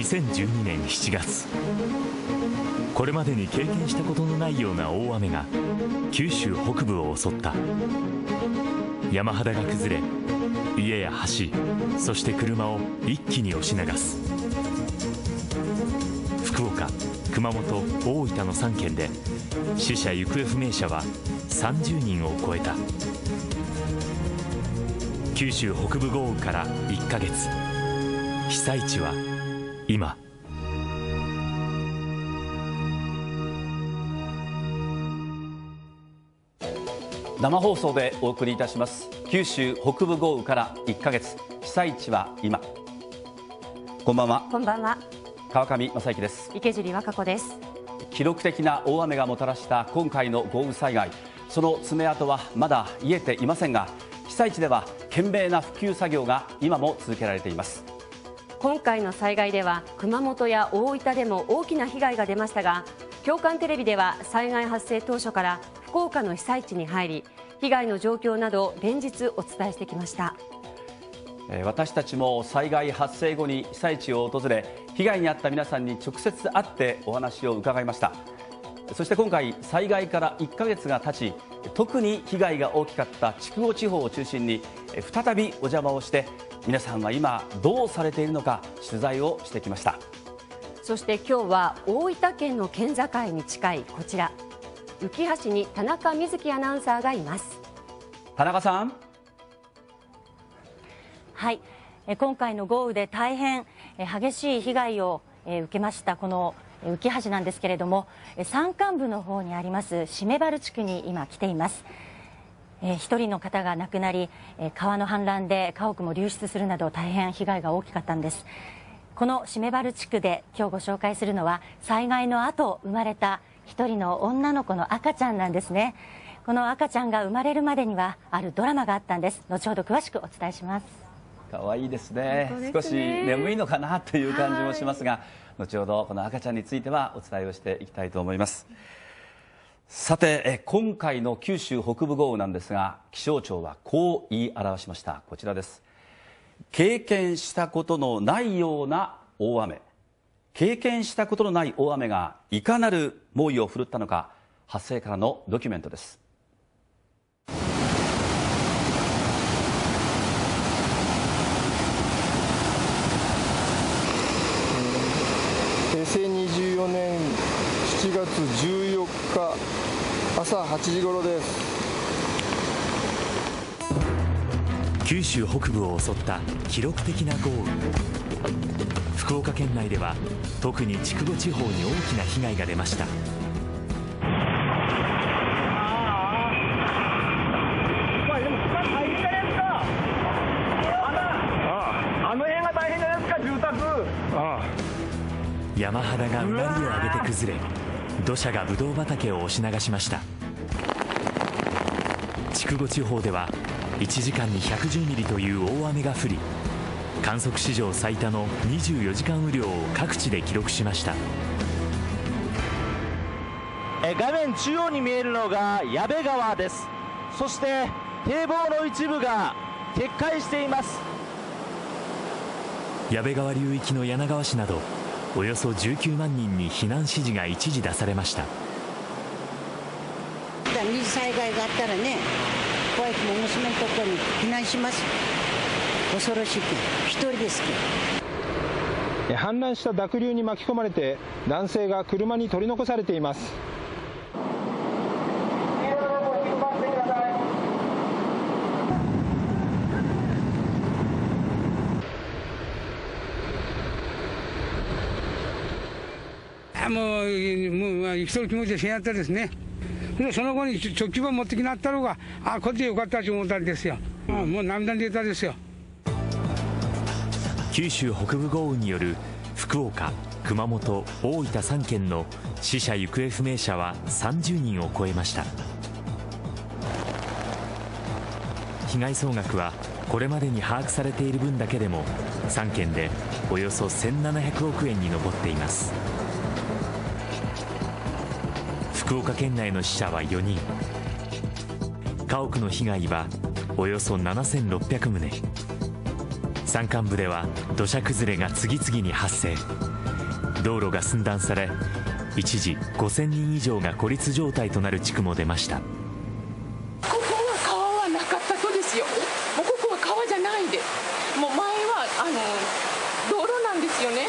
2012年7月、これまでに経験したことのないような大雨が九州北部を襲った。山肌が崩れ、家や橋、そして車を一気に押し流す。福岡、熊本、大分の3県で死者・行方不明者は30人を超えた。九州北部豪雨から1ヶ月、被災地は今。生放送でお送りいたします。九州北部豪雨から1ヶ月、被災地は今。こんばんは。こんばんは。川上正幸です。池尻和歌子です。記録的な大雨がもたらした今回の豪雨災害、その爪痕はまだ癒えていませんが、被災地では懸命な復旧作業が今も続けられています。今回の災害では熊本や大分でも大きな被害が出ましたが、共感テレビでは災害発生当初から福岡の被災地に入り、被害の状況などを連日お伝えしてきました。私たちも災害発生後に被災地を訪れ、被害に遭った皆さんに直接会ってお話を伺いました。そして今回、災害から1ヶ月が経ち、特に被害が大きかった筑後地方を中心に再びお邪魔をして、皆さんは今どうされているのか取材をしてきました。そして今日は大分県の県境に近いこちら、浮橋に田中瑞希アナウンサーがいます。田中さん。はい、今回の豪雨で大変激しい被害を受けましたこの浮橋なんですけれども、山間部の方にあります締原地区に今来ています。一人の方が亡くなり、川の氾濫で家屋も流出するなど大変被害が大きかったんです。この締原地区で今日ご紹介するのは、災害の後生まれた一人の女の子の赤ちゃんなんですね。この赤ちゃんが生まれるまでにはあるドラマがあったんです。後ほど詳しくお伝えします。可愛いですね。少し眠いのかなという感じもしますが、後ほどこの赤ちゃんについてはお伝えをしていきたいと思います。さて、今回の九州北部豪雨なんですが、気象庁はこう言い表しました。こちらです。経験したことのないような大雨。経験したことのない大雨がいかなる猛威を振るったのか、発生からのドキュメントです。平成24年7月14日朝8時頃です。九州北部を襲った記録的な豪雨。福岡県内では特に筑後地方に大きな被害が出ました。山肌がうなりを上げて崩れ、土砂がブドウ畑を押し流しました。筑後地方では1時間に110ミリという大雨が降り、観測史上最多の24時間雨量を各地で記録しました。画面中央に見えるのが矢部川です。そして堤防の一部が決壊しています。矢部川流域の柳川市などおよそ19万人に避難指示が一時出されました。二次災害があったらね、怖いも娘のところに避難します。恐ろしいけど、一人ですけど。氾濫した濁流に巻き込まれて男性が車に取り残されています。もう生きとる気持ちでせんやったですね。でその後に直球を持ってきなったのが、こっちでよかったと思ったんですよ。もう涙出たですよ。九州北部豪雨による福岡、熊本、大分3県の死者・行方不明者は30人を超えました。被害総額はこれまでに把握されている分だけでも3県でおよそ1700億円に上っています。福岡県内の死者は4人、家屋の被害はおよそ7600棟、山間部では土砂崩れが次々に発生。道路が寸断され、一時5000人以上が孤立状態となる地区も出ました。ここは川はなかったとですよ。もうここは川じゃないで、もう前は道路なんですよね。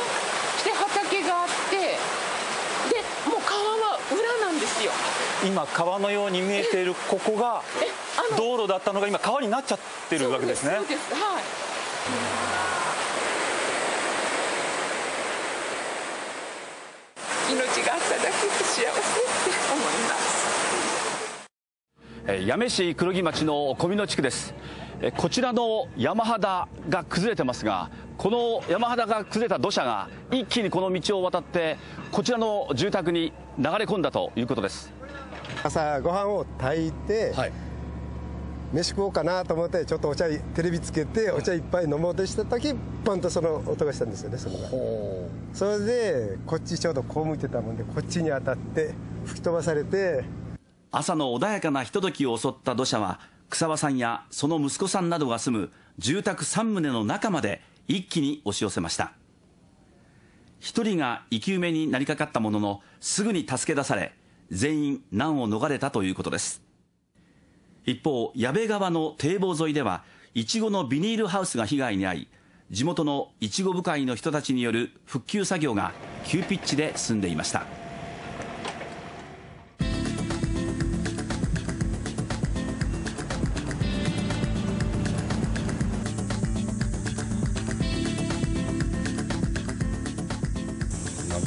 で畑があって、でもう川は裏なんですよ。今川のように見えているここが道路だったのが今川になっちゃってるわけですね。そうです、はい。命があっただけで幸せって思います。八女市黒木町の小美濃地区です。こちらの山肌が崩れてますが、この山肌が崩れた土砂が一気にこの道を渡ってこちらの住宅に流れ込んだということです。朝ご飯を炊いて、はい、飯食おうかなと思ってちょっとお茶テレビつけてお茶一杯飲もうとした時、パンとその音がしたんですよね。それでこっちちょうどこう向いてたもんで、こっちに当たって吹き飛ばされて。朝の穏やかなひとときを襲った土砂は草場さんやその息子さんなどが住む住宅3棟の中まで一気に押し寄せました。1人が生き埋めになりかかったもののすぐに助け出され、全員難を逃れたということです。一方、矢部川の堤防沿いではイチゴのビニールハウスが被害に遭い、地元のイチゴ部会の人たちによる復旧作業が急ピッチで進んでいました。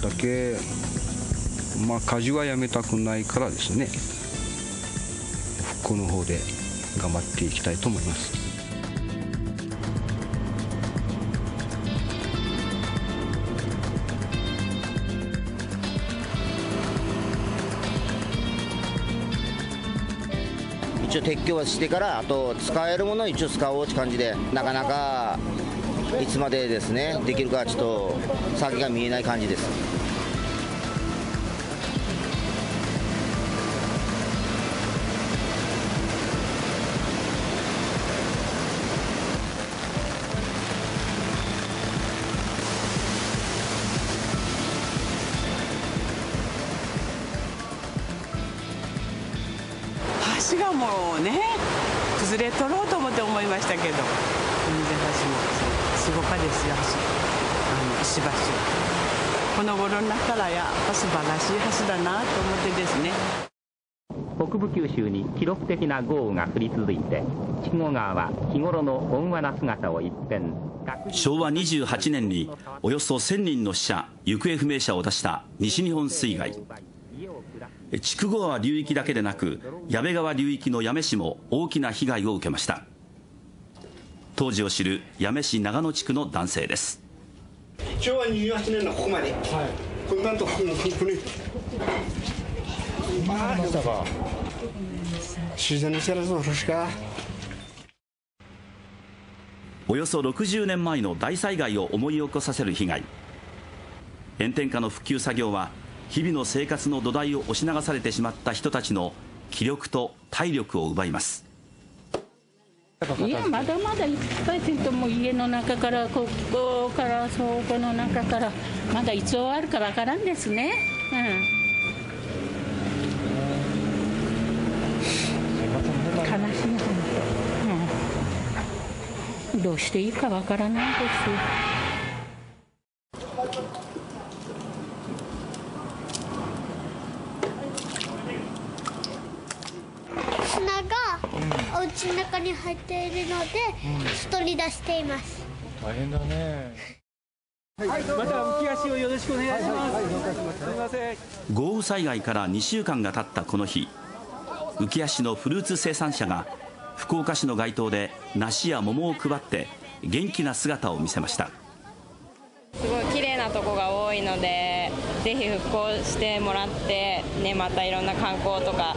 だけ家事はやめたくないからですね、復興の方で頑張っていきたいと思います。一応撤去はしてから、あと使えるものを一応使おうって感じで、なかなかいつまでですねできるかちょっと先が見えない感じです。橋がもうね崩れ取ろうと思って思いましたけど、全然橋もすごかですよ。石橋この頃になったらやっぱ素晴らしい橋だなと思ってですね。北部九州に記録的な豪雨が降り続いて、筑後川は日頃の温和な姿を一変。昭和28年におよそ1000人の死者行方不明者を出した西日本水害。筑後川流域だけでなく矢部川流域の八女市も大きな被害を受けました。当時を知る八女市長野地区の男性です。昭和28年のここまで、はい、こんなんとここにましたか。自然の力の星か。およそ60年前の大災害を思い起こさせる被害。炎天下の復旧作業は日々の生活の土台を押し流されてしまった人たちの気力と体力を奪います。いや、まだまだいっぱいテントも家の中からここから倉庫の中からまだいつ終わるかわからんですね。悲しい本当、どうしていいかわからないです。砂がお家の中に入っているので、外に出しています。大変だね。はい、また浮き足をよろしくお願いします。すみません。豪雨災害から2週間が経ったこの日、浮き足のフルーツ生産者が福岡市の街頭で梨や桃を配って元気な姿を見せました。すごい綺麗なとこが多いので、ぜひ復興してもらって、ね、またいろんな観光とか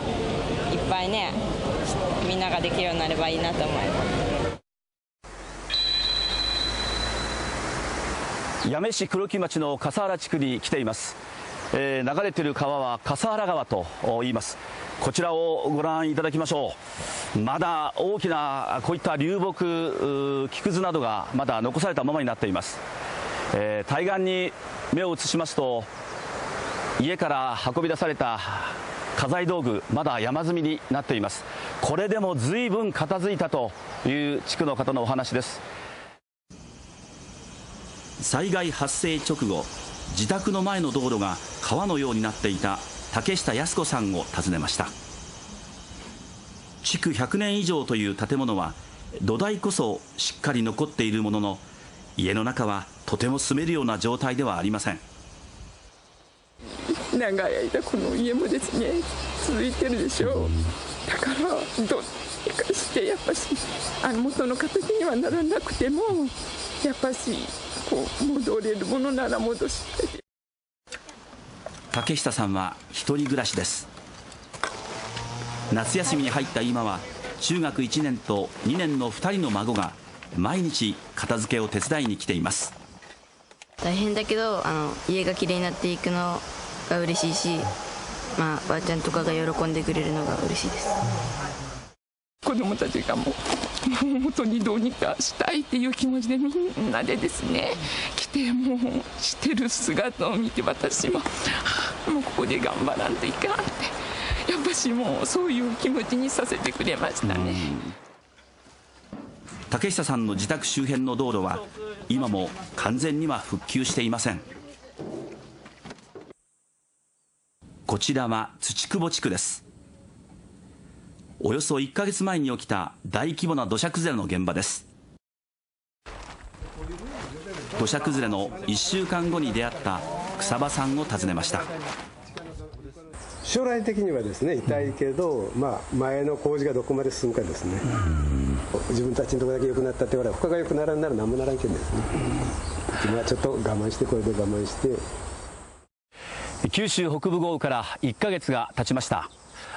いっぱいね、みんなができるようになればいいなと思います。八女市黒木町の笠原地区に来ています。流れている川は笠原川と言います。こちらをご覧いただきましょう。まだ大きなこういった流木、木くずなどがまだ残されたままになっています。対岸に目を移しますと、家から運び出された家財道具、まだ山積みになっています。これでも随分片付いたという地区の方のお話です。災害発生直後、自宅の前の道路が川のようになっていた竹下靖子さんを訪ねました。築100年以上という建物は土台こそしっかり残っているものの、家の中はとても住めるような状態ではありません。長い間この家もですね続いてるでしょう。だからどうにかしてやっぱし元の形にはならなくてもやっぱしこう戻れるものなら戻したい。竹下さんは一人暮らしです。夏休みに入った今は中学1年と2年の2人の孫が毎日片付けを手伝いに来ています。大変だけど家がきれいになっていくのが嬉しいし、ばあちゃんとかが喜んでくれるのが嬉しいです。子供たちがもう本当にどうにかしたいっていう気持ちでみんなでですね来てもうしてる姿を見て、私ももうここで頑張らんといかんってやっぱしもうそういう気持ちにさせてくれましたね。竹下さんの自宅周辺の道路は今も完全には復旧していません。こちらは土久保地区です。およそ1ヶ月前に起きた大規模な土砂崩れの現場です。土砂崩れの1週間後に出会った草場さんを訪ねました。将来的にはですね痛いけど、前の工事がどこまで進むかですね。自分たちのところだけ良くなったって言われ他が良くならんなら何もならんけんですね。今はちょっと我慢して、これで我慢して。九州北部豪雨から1ヶ月が経ちました。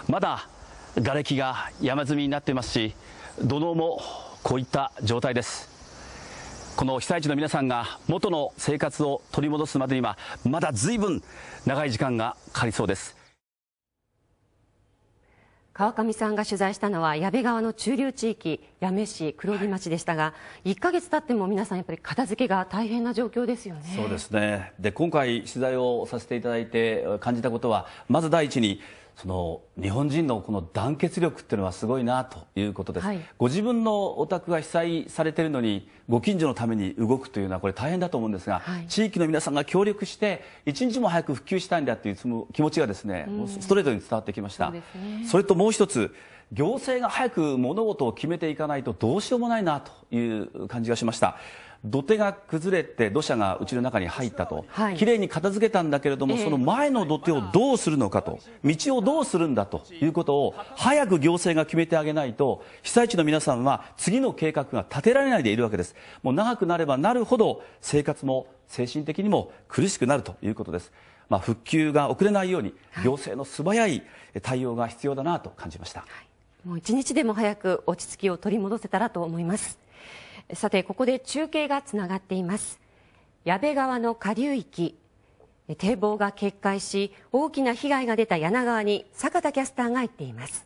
まだ瓦礫が山積みになっていますし、土のうもこういった状態です。この被災地の皆さんが元の生活を取り戻すまでにはまだ随分長い時間がかかりそうです。川上さんが取材したのは矢部川の中流地域、八女市黒木町でしたが、1ヶ月経っても皆さんやっぱり片付けが大変な状況ですよね。そうですね。で、今回取材をさせていただいて感じたことは、まず第一に日本人のこの団結力っていうのはすごいなということです。ご自分のお宅が被災されているのにご近所のために動くというのはこれ大変だと思うんですが、地域の皆さんが協力して一日も早く復旧したいんだという気持ちがですね、ストレートに伝わってきました。それともう一つ、行政が早く物事を決めていかないとどうしようもないなという感じがしました。土手が崩れて土砂が家の中に入ったと、きれいに片付けたんだけれども、その前の土手をどうするのかと、道をどうするんだということを早く行政が決めてあげないと、被災地の皆さんは次の計画が立てられないでいるわけです。もう長くなればなるほど生活も精神的にも苦しくなるということです。復旧が遅れないように行政の素早い対応が必要だなと感じました。もう一日でも早く落ち着きを取り戻せたらと思います。さて、ここで中継がつながっています。矢部川の下流域、堤防が決壊し大きな被害が出た柳川に坂田キャスターが行っています。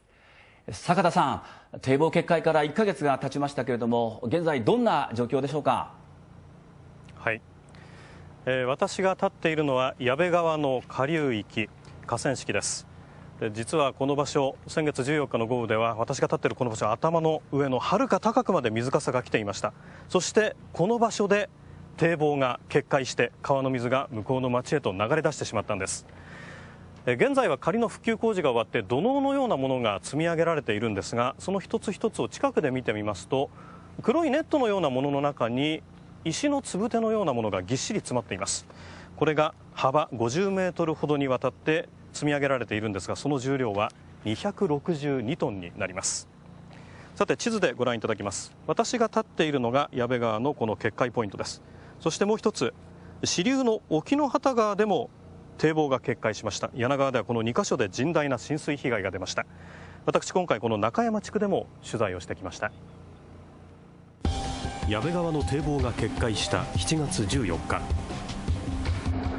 坂田さん、堤防決壊から1ヶ月が経ちましたけれども、現在どんな状況でしょうか。はい、私が立っているのは矢部川の下流域、河川敷です。実はこの場所、先月14日の豪雨では私が立っているこの場所、頭の上のはるか高くまで水かさが来ていました。そしてこの場所で堤防が決壊して川の水が向こうの町へと流れ出してしまったんです。現在は仮の復旧工事が終わって土のうのようなものが積み上げられているんですが、その一つ一つを近くで見てみますと、黒いネットのようなものの中に石のつぶてのようなものがぎっしり詰まっています。これが幅50メートルほどにわたって積み上げられているんですが、その重量は262トンになります。さて、地図でご覧いただきます。私が立っているのが矢部川のこの決壊ポイントです。そしてもう一つ、支流の沖ノ畑川でも堤防が決壊しました。柳川ではこの2カ所で甚大な浸水被害が出ました。私、今回この中山地区でも取材をしてきました。矢部川の堤防が決壊した7月14日、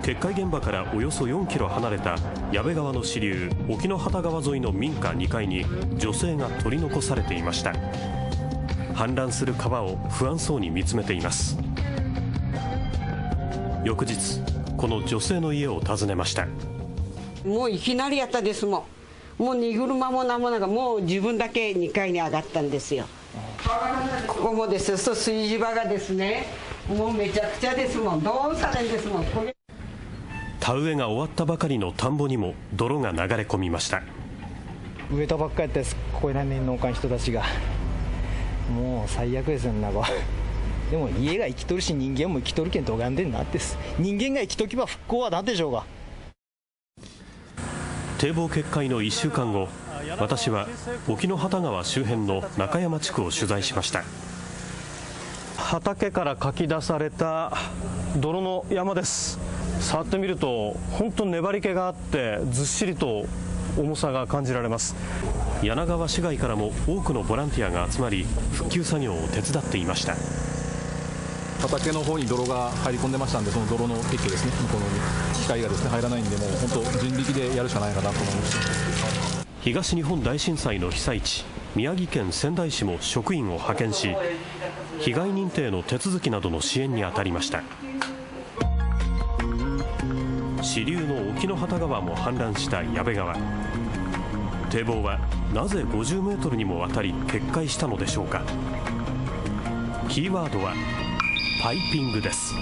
決壊現場からおよそ4キロ離れた矢部川の支流沖ノ畑川沿いの民家2階に女性が取り残されていました。氾濫する川を不安そうに見つめています。翌日、この女性の家を訪ねました。もういきなりやったですもん。もう荷車もなんもなんか、もう自分だけ2階に上がったんですよ。ここもですよ、炊事場がですね、もうめちゃくちゃですもん。どうされんですもん。田植えが終わったばかりの田んぼにも泥が流れ込みました。植えたばっかりやったです、ここら辺の農家の人たちが。もう最悪ですよ、なんか。でも家が生きとるし、人間も生きとるけんとがんでんなってす。人間が生きとけば復興はなんでしょうが。堤防決壊の1週間後、私は沖ノ畑川周辺の中山地区を取材しました。畑からかき出された泥の山です。触ってみると本当に粘り気があってずっしりと重さが感じられます。柳川市街からも多くのボランティアが集まり復旧作業を手伝っていました。畑の方に泥が入り込んでましたんで、その泥の撤去ですね、この機械がですね入らないんで、もう本当人力でやるしかないかなと思います。東日本大震災の被災地宮城県仙台市も職員を派遣し、被害認定の手続きなどの支援に当たりました。支流の沖ノ畑川も氾濫した矢部川。堤防はなぜ50メートルにもわたり決壊したのでしょうか。キーワードはパイピングです。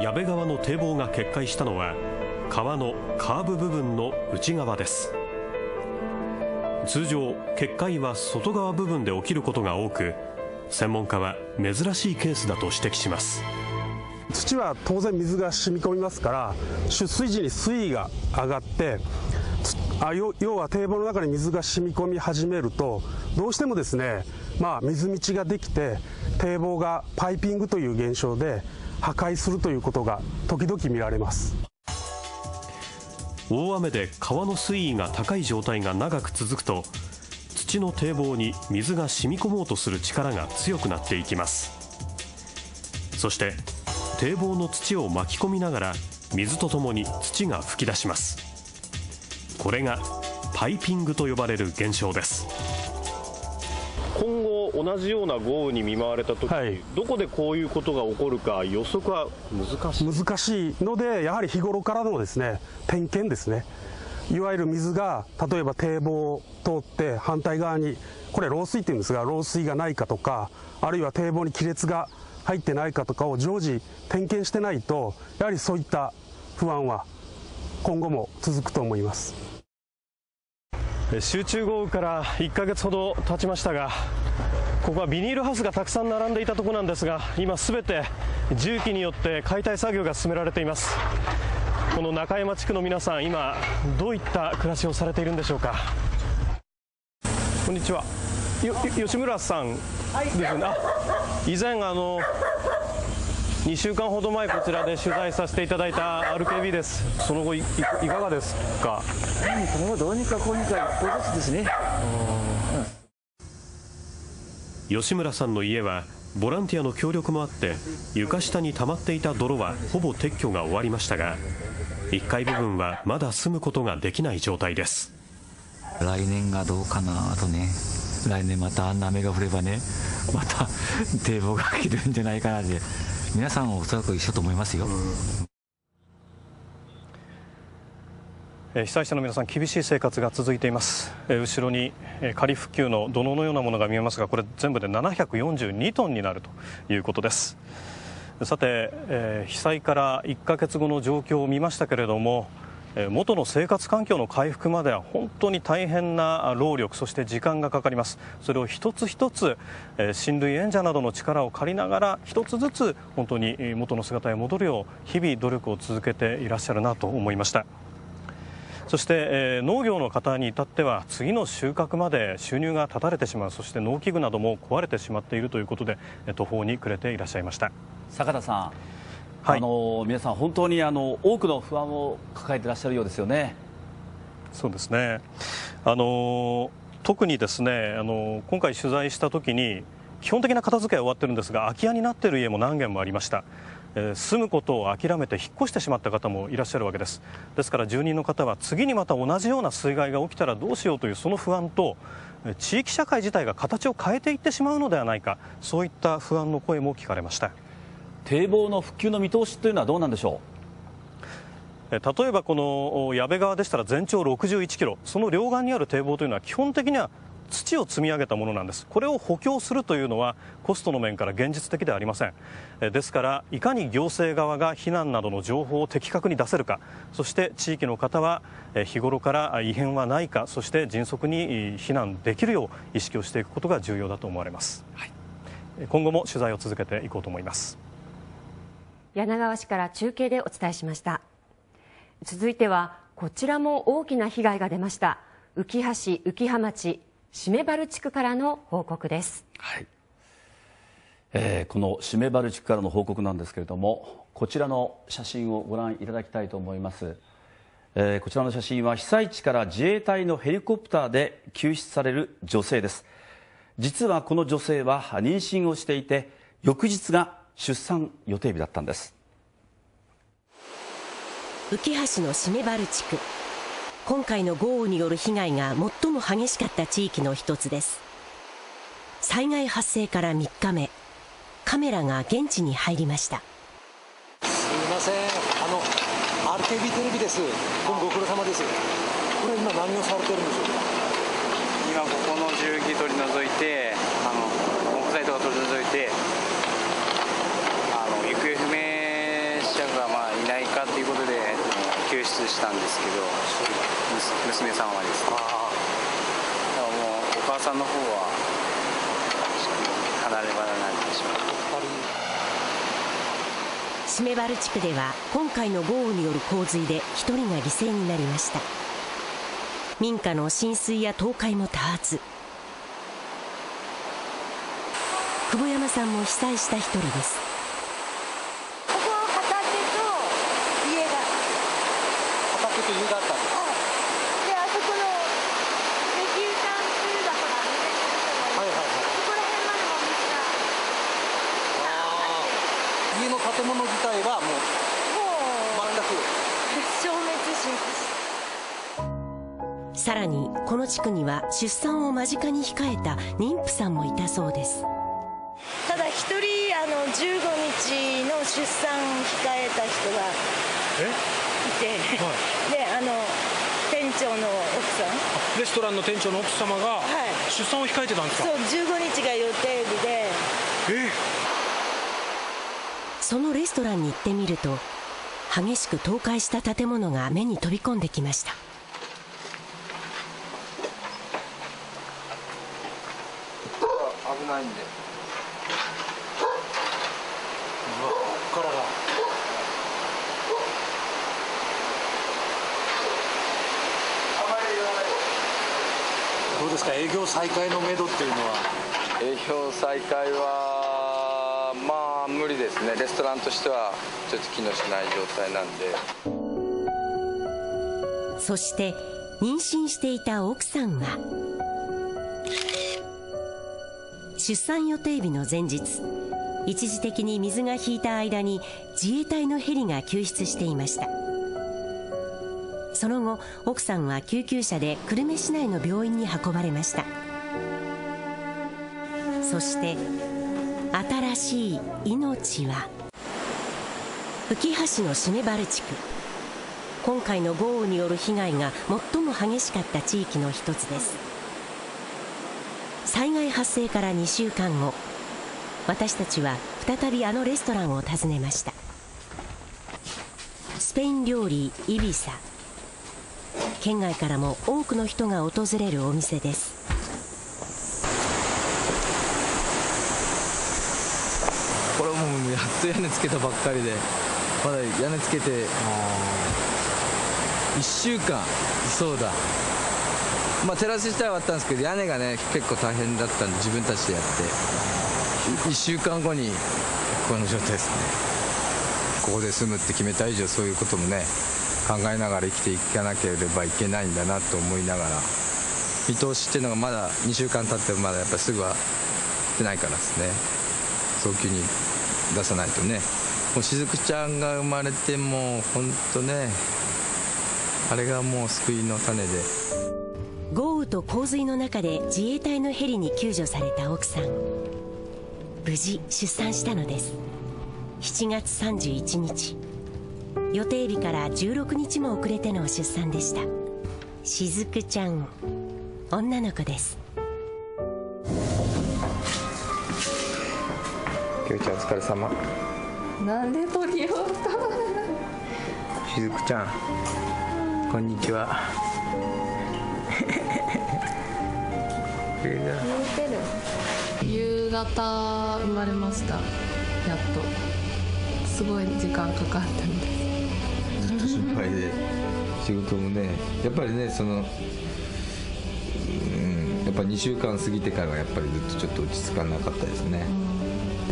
矢部川の堤防が決壊したのは川のカーブ部分の内側です。通常決壊は外側部分で起きることが多く、専門家は珍しいケースだと指摘します。土は当然水が染み込みますから、出水時に水位が上がって要は堤防の中に水が染み込み始めると、どうしてもですね、水道ができて堤防がパイピングという現象で破壊するということが時々見られます。大雨で川の水位が高い状態が長く続くと、土の堤防に水が染み込もうとする力が強くなっていきます。そして堤防の土を巻き込みながら水とともに土が噴き出します。これがパイピングと呼ばれる現象です。今後同じような豪雨に見舞われた時、どこでこういうことが起こるか予測は難しいので、やはり日頃からのですね、点検ですね。いわゆる水が例えば堤防を通って反対側に、これ漏水っていうんですが、漏水がないかとか、あるいは堤防に亀裂が入ってないかとかを常時点検してないと、やはりそういった不安は今後も続くと思います。集中豪雨から1ヶ月ほど経ちましたが、ここはビニールハウスがたくさん並んでいたところなんですが、今すべて重機によって解体作業が進められています。この中山地区の皆さん、今どういった暮らしをされているんでしょうか。こんにちは。吉村さんですよね。以前2週間ほど前こちらで取材させていただいた RKB です。その後いかがですか。その後どうにかこうにか一歩ずつですね。吉村さんの家はボランティアの協力もあって床下に溜まっていた泥はほぼ撤去が終わりましたが、1階部分はまだ住むことができない状態です。来年がどうかなとね。来年また雨が降ればね、また堤防が切るんじゃないかなで、皆さんはおそらく一緒と思いますよ。被災者の皆さん、厳しい生活が続いています。後ろに仮復旧の土ののようなものが見えますが、これ全部で742トンになるということです。さて、被災から1ヶ月後の状況を見ましたけれども、元の生活環境の回復までは本当に大変な労力、そして時間がかかります。それを一つ一つ親類縁者などの力を借りながら一つずつ本当に元の姿へ戻るよう日々努力を続けていらっしゃるなと思いました。そして農業の方に至っては次の収穫まで収入が断たれてしまう、そして農機具なども壊れてしまっているということで途方に暮れていらっしゃいました。坂田さん、皆さん本当に多くの不安を抱えていらっしゃるようですよね。そうですね。特にですね、今回取材した時に基本的な片付けは終わってるんですが、空き家になっている家も何軒もありました。住むことを諦めて引っ越してしまった方もいらっしゃるわけです。ですから住人の方は次にまた同じような水害が起きたらどうしようというその不安と、地域社会自体が形を変えていってしまうのではないか、そういった不安の声も聞かれました。堤防の復旧の見通しというのはどうなんでしょう。例えばこの矢部川でしたら全長61キロ、その両岸にある堤防というのは基本的には土を積み上げたものなんです。これを補強するというのはコストの面から現実的ではありません。ですからいかに行政側が避難などの情報を的確に出せるか、そして地域の方は日頃から異変はないか、そして迅速に避難できるよう意識をしていくことが重要だと思われます。今後も取材を続けていこうと思います。柳川市から中継でお伝えしました。続いてはこちらも大きな被害が出ました。うきは市浮羽町しめばる地区からの報告です。はい。このしめばる地区からの報告なんですけれども、こちらの写真をご覧いただきたいと思います。こちらの写真は被災地から自衛隊のヘリコプターで救出される女性です。実はこの女性は妊娠をしていて、翌日が出産予定日だったんです。浮橋のしめばる地区、今回の豪雨による被害が最も激しかった地域の一つです。災害発生から3日目、カメラが現地に入りました。すみません、RKB テレビです。どうもご苦労様です。これ今何をされてるんでしょうか。今ここの重機取り除いて、木材とか取り除いて、行方不明者がいないかということで救出したんですけど、娘さんはですね、だからもうお母さんの方は離れ離れになってしまう。しめばる地区では今回の豪雨による洪水で1人が犠牲になりました。民家の浸水や倒壊も多発。久保山さんも被災した一人です。ここは畑と家があったんです。で、あそこの石井さん通だから見てると思います。そこら辺までも水が家の建物自体はもう全く消滅しました。さらにこの地区には出産を間近に控えた妊婦さんもいたそうです。ただ一人15日の出産控えた人がいて、で店長の奥さん、レストランの店長の奥様が出産を控えてたんですか。そう、15日が予定日で。そのレストランに行ってみると、激しく倒壊した建物が目に飛び込んできました。危ないんで。ここからだ。どうですか、営業再開のめどっていうのは。営業再開はまあ無理ですね。レストランとしてはちょっと機能しない状態なんで。そして妊娠していた奥さんは出産予定日の前日、一時的に水が引いた間に自衛隊のヘリが救出していました。その後、奥さんは救急車で久留米市内の病院に運ばれました。そして新しい命は浮橋のしめばる地区、今回の豪雨による被害が最も激しかった地域の一つです。災害発生から2週間後、私たちは再びあのレストランを訪ねました。スペイン料理イビサ、県外からも多くの人が訪れるお店です。これはもうやっと屋根つけたばっかりで、まだ屋根つけて1週間、そうだ、テラス自体はあったんですけど、屋根がね結構大変だったんで自分たちでやって、1週間後にこの状態ですね。ここで住むって決めた以上、そういうこともね考えながら生きていかなければいけないんだなと思いながら、見通しっていうのがまだ2週間経ってもまだやっぱりすぐは出ないからですね、早急に出さないとね、うしずくちゃんが生まれてもう本当ね、あれがもう救いの種で。豪雨と洪水の中で自衛隊のヘリに救助された奥さん、無事出産したのです。7月31日、予定日から16日も遅れての出産でした。しずくちゃん、女の子です。きょうちゃんお疲れ様。なんで取り寄ったしずくちゃん、こんにちは。夕方生まれました。やっとすごい時間かかったみたいずっと心配で、仕事もね、やっぱりね、やっぱ2週間過ぎてからはやっぱりずっとちょっと落ち着かなかったですね。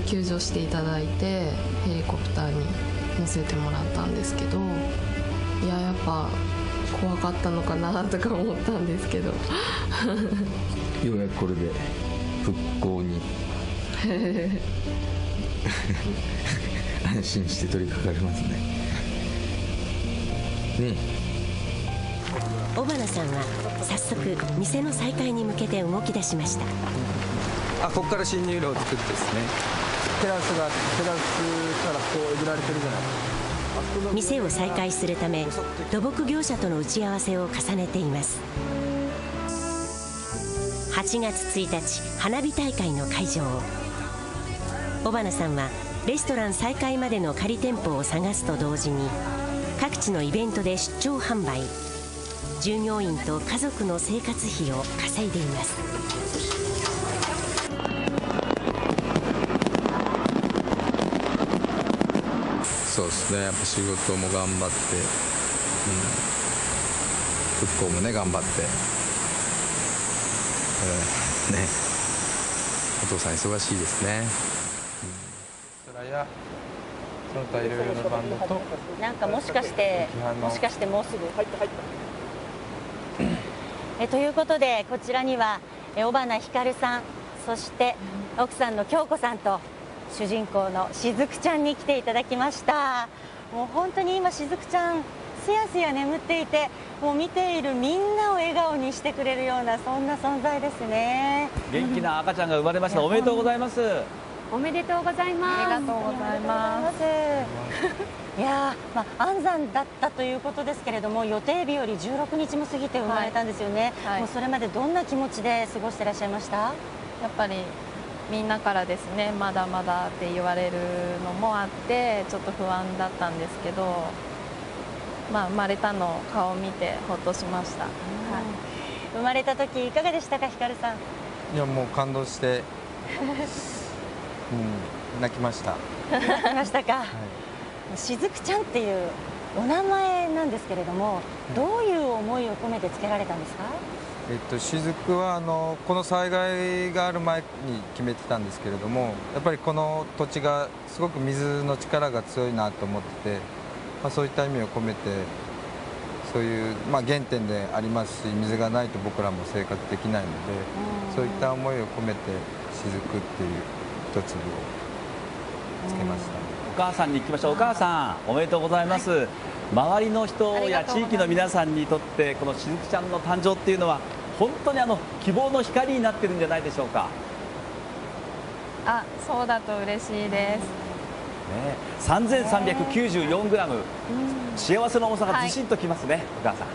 救助していただいてヘリコプターに乗せてもらったんですけど、いや、やっぱ怖かったのかなとか思ったんですけどようやくこれで復興に安心して取り掛かりますね。尾花さんは早速店の再開に向けて動き出しました。ここから進入路を作ってですね、テラスからこうえぐられてるじゃないですか。店を再開するため土木業者との打ち合わせを重ねています。8月1日、花火大会の会場。尾花さんはレストラン再開までの仮店舗を探すと同時に各地のイベントで出張販売、従業員と家族の生活費を稼いでいます。そうですね、やっぱ仕事も頑張って、復興もね頑張って、お父さん忙しいですね。それやその他いろいろなバンドと、なんかもしかしてもうすぐということで、こちらには尾花光さん、そして奥さんの京子さんと主人公のしずくちゃんに来ていただきました。もう本当に今しずくちゃんすやすや眠っていて、もう見ているみんなを笑顔にしてくれるような、そんな存在ですね。元気な赤ちゃんが生まれました。おめでとうございます。おめでとうございます。ありがとうございます。いや安産だったということですけれども、予定日より16日も過ぎて生まれたんですよね。もうそれまでどんな気持ちで過ごしてらっしゃいました？やっぱりみんなからですね、まだまだって言われるのもあってちょっと不安だったんですけど、生まれたの顔を見てほっとしました。生まれた時いかがでしたか、ひかるさん？いや、もう感動して泣きました。泣きましたか。しずくちゃんっていうお名前なんですけれども、どういう思いを込めてつけられたんですか？しずくはこの災害がある前に決めてたんですけれども、やっぱりこの土地がすごく水の力が強いなと思ってて、そういった意味を込めて、そういう、原点でありますし、水がないと僕らも生活できないので、そういった思いを込めてしずくっていう一粒をつけました。お母さんに聞きましょう。お母さん、おめでとうございます。周りの人や地域の皆さんにとってこのしずくちゃんの誕生っていうのは本当に希望の光になってるんじゃないでしょうか。そうだと嬉しいです。3394グラム、幸せの重さがずしんときますね、お母さん。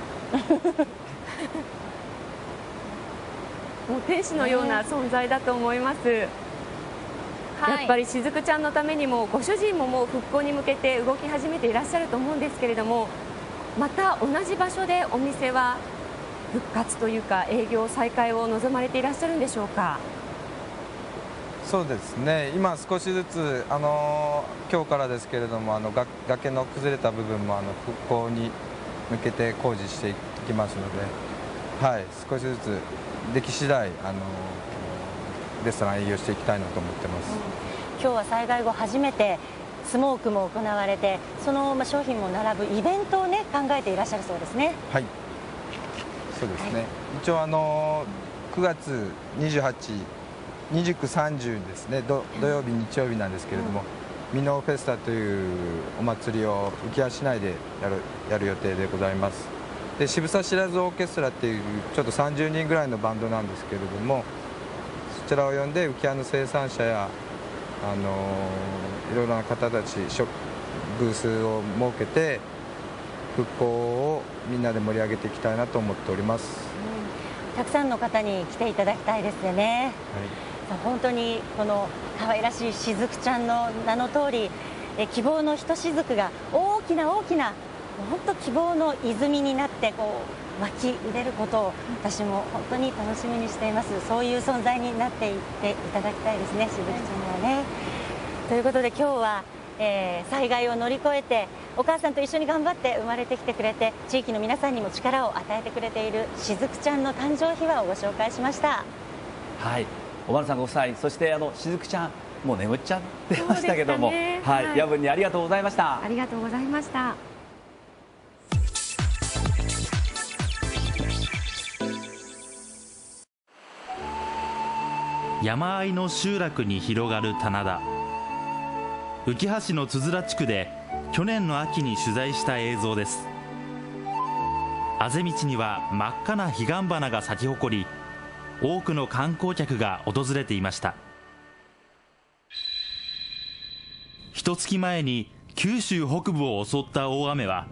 もう天使のような存在だと思います。やっぱりしずくちゃんのためにもご主人ももう復興に向けて動き始めていらっしゃると思うんですけれども、また同じ場所でお店は復活というか営業再開を望まれていらっしゃるんでしょうか？そうですね、今少しずつ今日からですけれども崖の崩れた部分も復興に向けて工事していきますので、少しずつでき次第レストラン営業していきたいなと思ってます。今日は災害後初めてスモークも行われて、その商品も並ぶイベントをね考えていらっしゃるそうですね。はい、そうですね。一応9月28、29、30ですね、土曜日日曜日なんですけれども、ミノフェスタというお祭りを浮橋市内でやる予定でございます。で渋沢知らずオーケストラっていうちょっと30人ぐらいのバンドなんですけれども、そちらを呼んで浮き輪の生産者やいろいろな方たちブースを設けて復興をみんなで盛り上げていきたいなと思っております。たくさんの方に来ていただきたいですよね。はい、本当にこの可愛らしいしずくちゃんの名の通り、希望のひとしずくが大きな大きな本当希望の泉になってこう湧き出ることを私も本当に楽しみにしています。そういう存在になっていっていただきたいですね、しずくちゃんはね。ということで今日は、災害を乗り越えてお母さんと一緒に頑張って生まれてきてくれて、地域の皆さんにも力を与えてくれているしずくちゃんの誕生秘話をご紹介しました。はい、おばるさんご夫妻、そしてしずくちゃんもう眠っちゃってましたけども、ね、はい、夜分にありがとうございました。ありがとうございました。山あいの集落に広がる棚田。浮橋のつづら地区で去年の秋に取材した映像です。あぜ道には真っ赤な彼岸花が咲き誇り、多くの観光客が訪れていました。一月前に九州北部を襲った大雨は、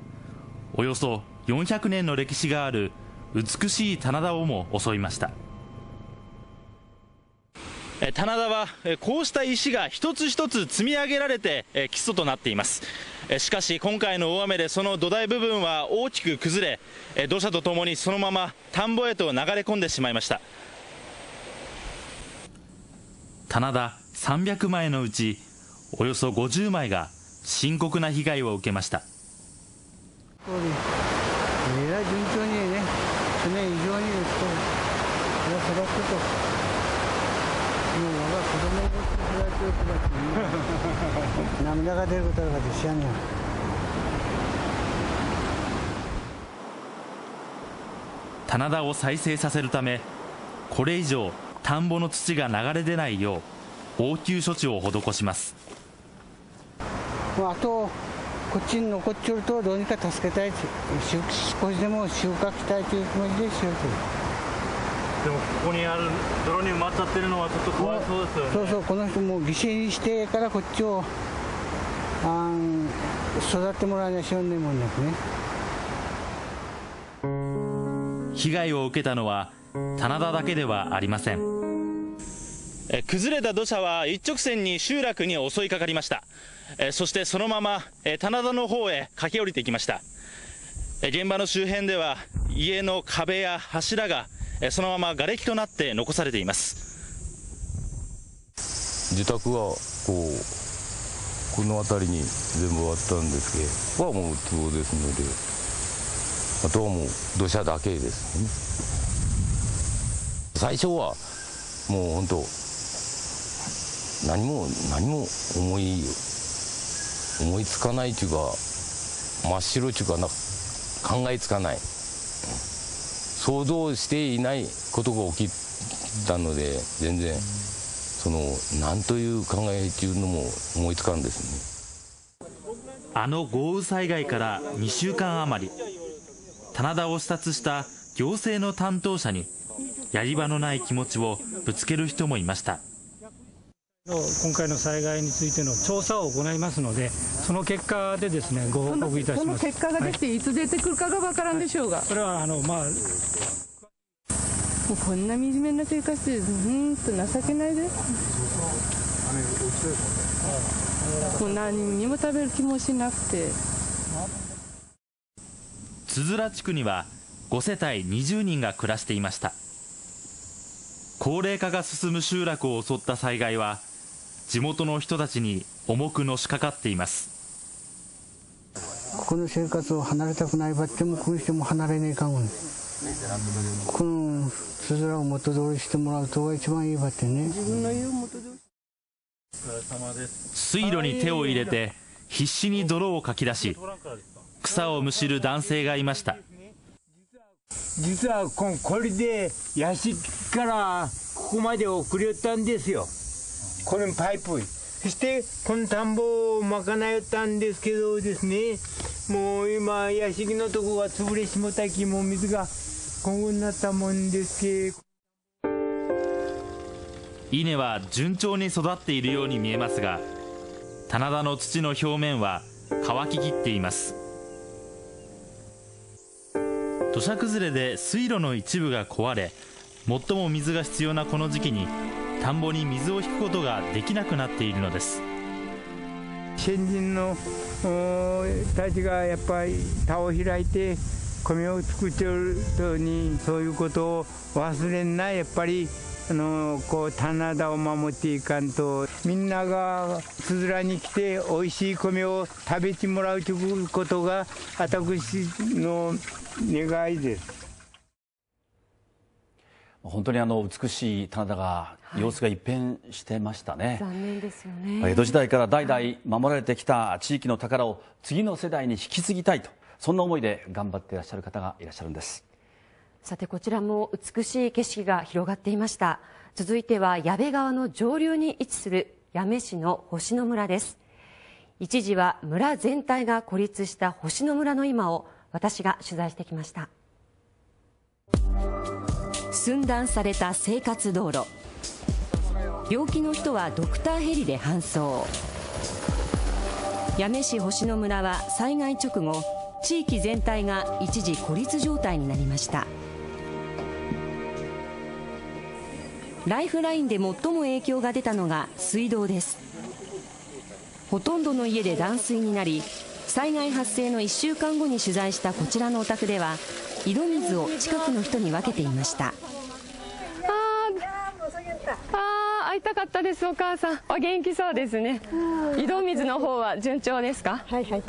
およそ400年の歴史がある美しい棚田をも襲いました。棚田はこうした石が一つ一つ積み上げられて基礎となっています。しかし今回の大雨でその土台部分は大きく崩れ、土砂とともにそのまま田んぼへと流れ込んでしまいました。棚田300枚のうちおよそ50枚が深刻な被害を受けました。順調にね、去年以上に育ってと。涙が出ることがですよね。棚田を再生させるため、これ以上田んぼの土が流れ出ないよう応急処置を施します。あとこっちに残っちゃうとどうにか助けたい、少しでも収穫したいという気持ちでしようと。でもここにある泥に埋まっちゃってるのはちょっとかわいそうですよね。そうそう、この人も犠牲にしてからこっちを育ってもらわなきゃしょうがないもんですね。被害を受けたのは棚田だけではありません。崩れた土砂は一直線に集落に襲いかかりました。そしてそのまま棚田の方へ駆け下りていきました。現場の周辺では家の壁や柱がそのまま瓦礫となって残されています。自宅はこの辺りに全部あったんですけど、もうそうですので、あとはもう土砂だけですね。最初はもう本当何も思いつかないというか、真っ白というか考えつかない、想像していないことが起きたので、全然何という考えというのも思いつかんですね。あの豪雨災害から2週間余り、棚田を視察した行政の担当者にやり場のない気持ちをぶつける人もいました。今回の災害についての調査を行いますので、その結果でですね、ご報告いたします。その結果が出て、いつ出てくるかがわからんでしょうが。それはもうこんな惨めな生活で情けないです。もう何にも食べる気もしなくて。つづら地区には5世帯20人が暮らしていました。高齢化が進む集落を襲った災害は地元の人たちに重くのしかかっています。ここの生活を離れたくないばってもこうしても離れねえかもね。このつづらを元通りしてもらうとが一番いいばってね。水路に手を入れて必死に泥をかき出し、草をむしる男性がいました。実はこれで屋敷からここまで送り寄ったんですよ。このパイプそしてこの田んぼを賄ったんですけどですね、もう今屋敷のとこが潰れしもたき、もう水が今後になったもんですけ。稲は順調に育っているように見えますが、棚田の土の表面は乾ききっています。土砂崩れで水路の一部が壊れ、最も水が必要なこの時期に田んぼに水を引くことができなくなっているのです。先人のたちがやっぱり田を開いて米を作ってるのに、そういうことを忘れんない、やっぱりこう棚田を守っていかんと、みんながつづらに来ておいしい米を食べてもらうということが私の願いです。本当に美しい棚田が様子が一変してましたね。残念ですよね。江戸時代から代々守られてきた地域の宝を次の世代に引き継ぎたいと、そんな思いで頑張っていらっしゃる方がいらっしゃるんです。さて、こちらも美しい景色が広がっていました。続いては矢部川の上流に位置する八女市の星野村です。一時は村全体が孤立した星野村の今を私が取材してきました。寸断された生活道路、病気の人はドクターヘリで搬送。八女市星野村は災害直後、地域全体が一時孤立状態になりました。ライフラインで最も影響が出たのが水道です。ほとんどの家で断水になり、災害発生の1週間後に取材したこちらのお宅では、井戸水を近くの人に分けていました。会いたかったです。お母さん、お元気そうですね。井戸水の方は順調ですか？はいはい。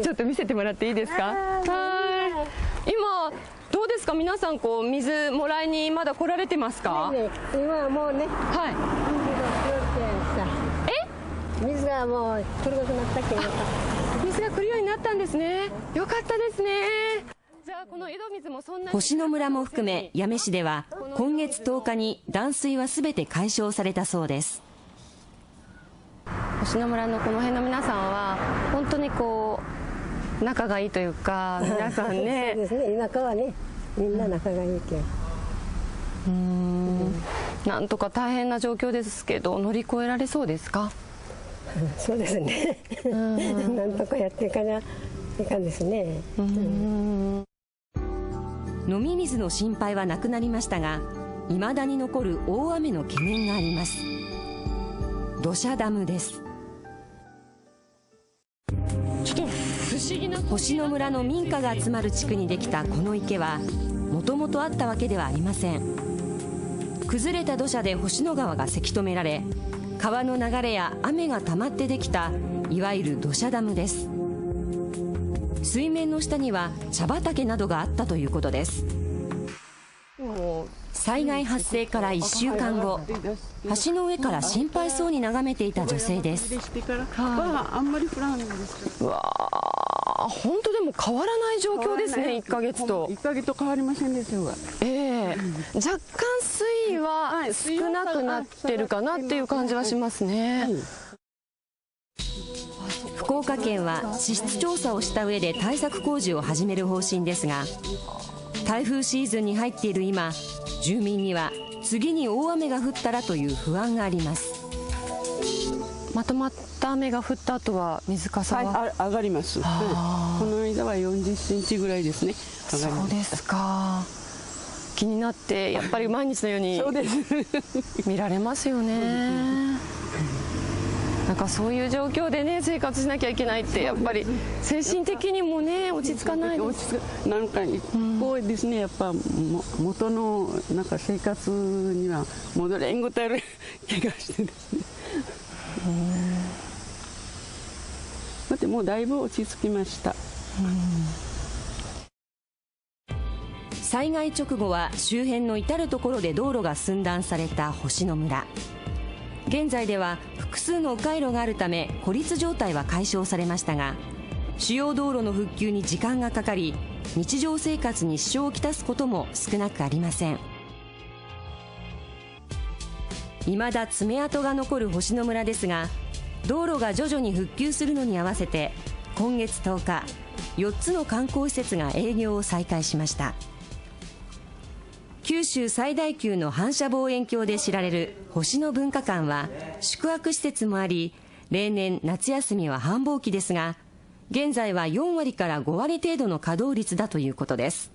ちょっと見せてもらっていいですか？はい。今どうですか、皆さんこう水もらいにまだ来られてますか？今はもうね、はい。水がもう来るようになったけど、水が来るようになったんですね。よかったですね。じゃあこの井戸水もそんな星野村も含め八女市では今月10日に断水はすべて解消されたそうです。星野村のこの辺の皆さんは本当にこう仲がいいというか、皆さんねそうですね、田舎はね、みんな仲がいいけん。なんとか大変な状況ですけど、乗り越えられそうですか？そうですね。なんとかやっていかないかんですね。飲み水の心配はなくなりましたが、未だに残る大雨の懸念があります。土砂ダムです。ちょっと不思議な、星野村の民家が集まる地区にできたこの池はもともとあったわけではありません。崩れた土砂で星野川がせき止められ、川の流れや雨が溜まってできたいわゆる土砂ダムです。水面の下には茶畑などがあったということです。災害発生から1週間後、橋の上から心配そうに眺めていた女性です。あんまり降らないんです。うわー、本当でも変わらない状況ですね。1ヶ月と1ヶ月と変わりませんですよ。若干水位は少なくなってるかなっていう感じはしますね。福岡県は地質調査をした上で対策工事を始める方針ですが、台風シーズンに入っている今、住民には次に大雨が降ったらという不安があります。まとまった雨が降った後は水かさは、上がります。この間は40センチぐらいですね。そうですか。気になってやっぱり毎日のように見られますよね。なんかそういう状況でね、生活しなきゃいけないってやっぱり精神的にもね、落ち着かないです。なんかこうですね、やっぱ元のなんか生活には戻れんごたる気がしてですね。だってもうだいぶ落ち着きました。災害直後は周辺の至る所で道路が寸断された星野村。現在では複数の迂回路があるため孤立状態は解消されましたが、主要道路の復旧に時間がかかり、日常生活に支障をきたすことも少なくありません。未だ爪痕が残る星野村ですが、道路が徐々に復旧するのに合わせて今月10日、4つの観光施設が営業を再開しました。九州最大級の反射望遠鏡で知られる星野文化館は宿泊施設もあり、例年夏休みは繁忙期ですが、現在は4割から5割程度の稼働率だということです。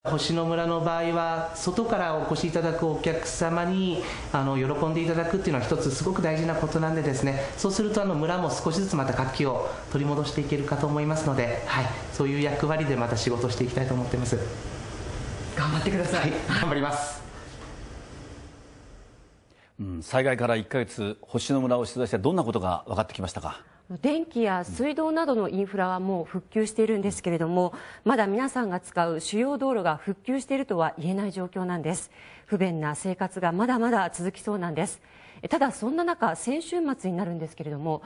星野村の場合は外からお越しいただくお客様に喜んでいただくっていうのは一つすごく大事なことなんでですね、そうすると村も少しずつまた活気を取り戻していけるかと思いますので、はい、そういう役割でまた仕事していきたいと思っています。頑張ってください。頑張ります。災害から1ヶ月、星野村を取材してどんなことが分かってきましたか？電気や水道などのインフラはもう復旧しているんですけれども、まだ皆さんが使う主要道路が復旧しているとは言えない状況なんです。不便な生活がまだまだ続きそうなんです。ただそんな中、先週末になるんですけれども、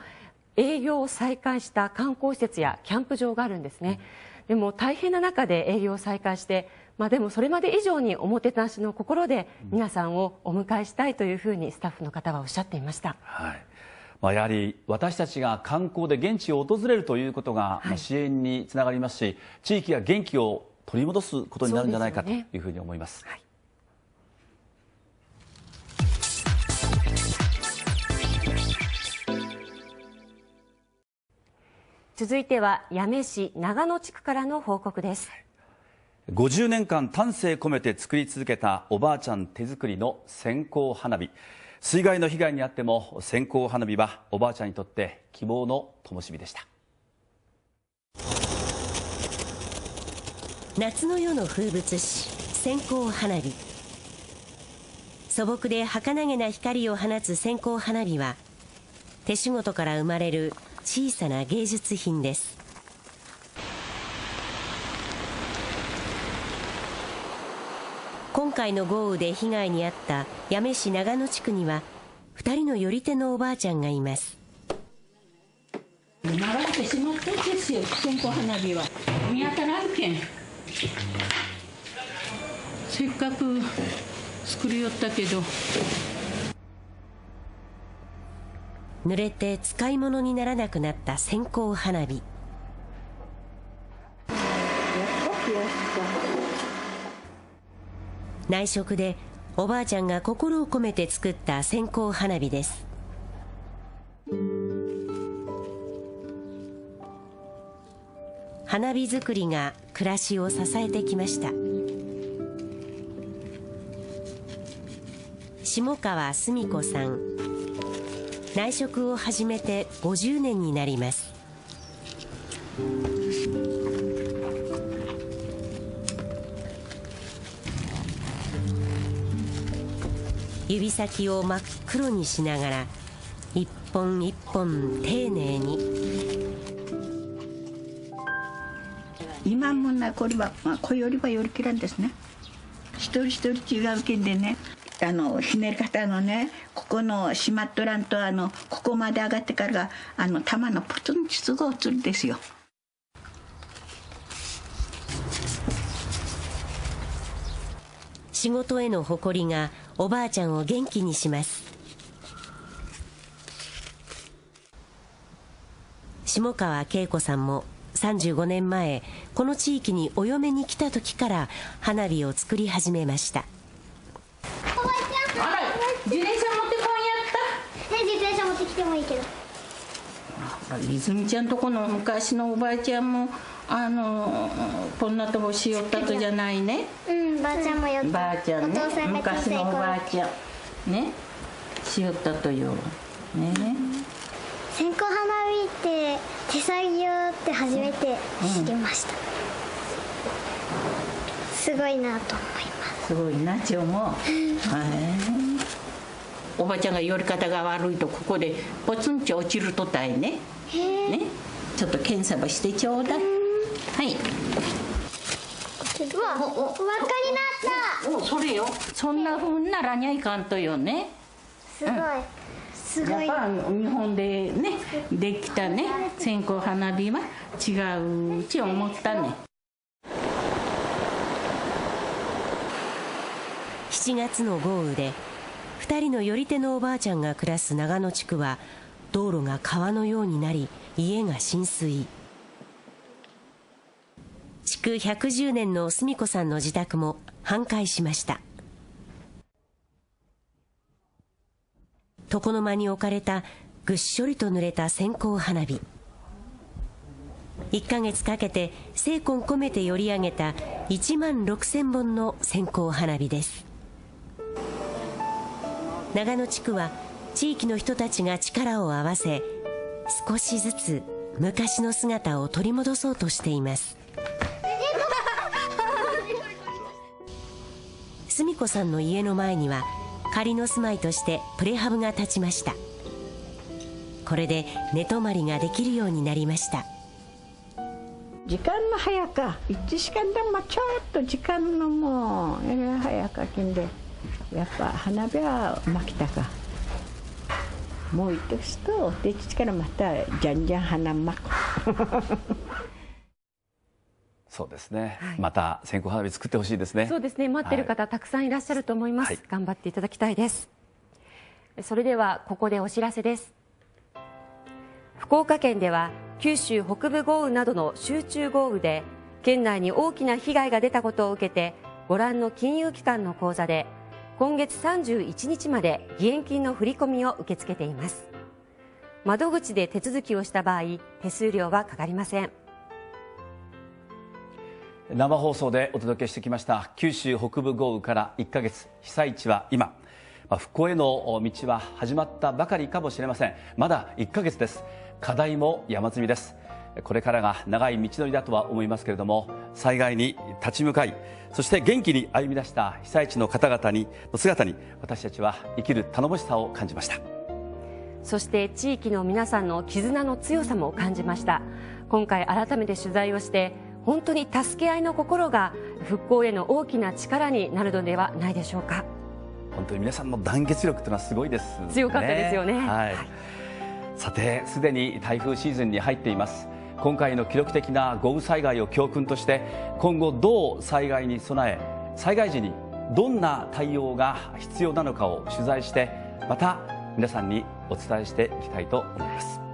営業を再開した観光施設やキャンプ場があるんですね。でも大変な中で営業を再開して、でもそれまで以上におもてなしの心で皆さんをお迎えしたいというふうにスタッフの方はおっしゃっていました。はい、やはり私たちが観光で現地を訪れるということが支援につながりますし、地域が元気を取り戻すことになるんじゃないかというふうに思います。続いては八女市長野地区からの報告です。50年間丹精込めて作り続けたおばあちゃん手作りの線香花火。水害の被害に遭っても線香花火はおばあちゃんにとって希望の灯火でした。夏の夜の風物詩、線香花火。素朴で儚げな光を放つ線香花火は、手仕事から生まれる小さな芸術品です。今回の豪雨で被害に遭った八女市長野地区には2人のより手のおばあちゃんがいます。流れてしまったんですよ、線香花火は。見当たらんけん。せっかく作りよったけど。濡れて使い物にならなくなった線香花火。内職でおばあちゃんが心を込めて作った線香花火です。花火作りが暮らしを支えてきました。下川澄子さん、内職を始めて50年になります。指先を真っ黒にしながら一本一本丁寧に。今もなこれは、これよりはよりきらんですね。一人一人違うけんでね、ひねり方のね、ここのしまっとらんとここまで上がってからが玉のプツンチすぐ落ちるんですよ。仕事への誇りがおばあちゃんを元気にします。下川恵子さんも35年前この地域にお嫁に来た時から花火を作り始めました。おばあちゃん、あら、自転車持ってこんやった。自転車持ってきてもいいけど。泉ちゃんとこの昔のおばあちゃんもこんなとこしよったとじゃないね。うん、ばあちゃんもよった。ばあちゃんね、昔のおばあちゃんね、しよったとよね。線香花火って手作業って初めて知りました。すごいなと思います。すごいな、ちょも。おばちゃんが寄り方が悪いとここでポツンチ落ちるとたいね。ね、ちょっと検査ばしてちょうだい。はい。うわ、輪っかになった。お、それよ。そんな風にならにゃいかんとよね。すごい。すごい。やっぱ日本でねできたね線香花火は違うち思ったね。7月の豪雨で2人の寄り手のおばあちゃんが暮らす長野地区は道路が川のようになり、家が浸水。築110年の澄子さんの自宅も半壊しました。床の間に置かれたぐっしょりと濡れた線香花火。1ヶ月かけて精魂込めて寄り上げた1万6000本の線香花火です。長野地区は地域の人たちが力を合わせ、少しずつ昔の姿を取り戻そうとしています。澄子さんの家の前には仮の住まいとしてプレハブが建ちました。これで寝泊まりができるようになりました。時間の早か1時間でもちょっと時間のもう早かきんで、やっぱ花火は巻きたかもう一時すとでちからまたじゃんじゃん花巻くそうですね、はい、また線香花火作ってほしいですね。そうですね、待ってる方、たくさんいらっしゃると思います、はい、頑張っていただきたいです。それではここでお知らせです。福岡県では九州北部豪雨などの集中豪雨で県内に大きな被害が出たことを受けて、ご覧の金融機関の口座で今月31日まで義援金の振り込みを受け付けています。窓口で手続きをした場合、手数料はかかりません。生放送でお届けしてきました九州北部豪雨から1ヶ月、被災地は今。復興への道は始まったばかりかもしれません。まだ1ヶ月です。課題も山積みです。これからが長い道のりだとは思いますけれども、災害に立ち向かい、そして元気に歩み出した被災地の方々の姿に私たちは生きる頼もしさを感じました。そして地域の皆さんの絆の強さも感じました。今回改めて取材をして本当に助け合いの心が復興への大きな力になるのではないでしょうか。本当に皆さんの団結力というのはすごいですね。強かったですよね。はい、さて、すでに台風シーズンに入っています。今回の記録的な豪雨災害を教訓として今後どう災害に備え、災害時にどんな対応が必要なのかを取材して、また皆さんにお伝えしていきたいと思います。